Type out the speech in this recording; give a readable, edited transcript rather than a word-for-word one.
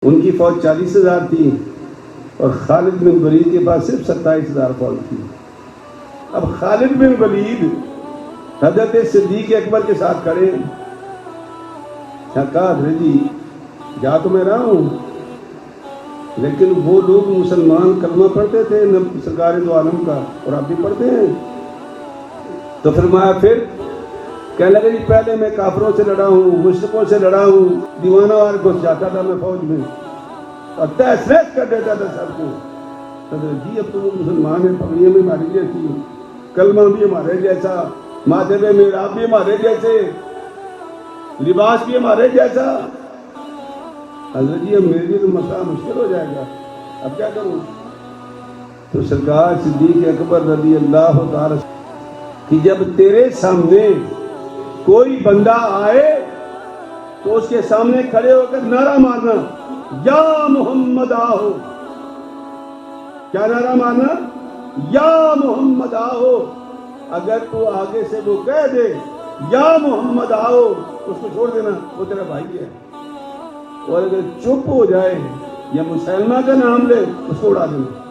ان کی فوج 40,000 تھی اور خالد بن ولید کے پاس صرف 27,000 فوج تھی۔ اب خالد بن ولید حضرت صدیق اکبر کے ساتھ کھڑے ہیں۔ کہا حضرت جی جا تو میں رہا ہوں، لیکن وہ لوگ مسلمان کلمہ پڑھتے تھے سرکار دو عالم کا، اور آپ بھی پڑھتے ہیں۔ تو فرمایا پھر کہنے لگے جی پہلے میں کافروں سے لڑا ہوں، مشرکوں سے لڑا ہوں، دیوانہ وار گھس جاتا تھا میں فوج میں اور تہس نہس کر دیتا تھا سب کو۔ حضرت جی اب تو وہ مسلمان ہیں، پگڑیاں بھی ہماری جیسی، کلمہ بھی ہمارے جیسا، ماتھے پہ محراب بھی ہمارے جیسے، لباس بھی ہمارے جیسا۔ حضرت جی اب میرے لیے تو مسئلہ مشکل ہو جائے گا، اب کیا کروں؟ تو سرکار صدیق اکبر رضی اللہ تعالی کہ جب تیرے سامنے کوئی بندہ آئے تو اس کے سامنے کھڑے ہو کر نعرہ مارنا، یا محمد آہو۔ کیا نعرہ مارنا؟ یا محمد آہو۔ اگر تو آگے سے وہ کہہ دے یا محمد آہو اس کو چھوڑ دینا، وہ تیرا بھائی ہے، اور اگر چپ ہو جائے یا مسلمہ کا نام لے اس کو اڑا دینا۔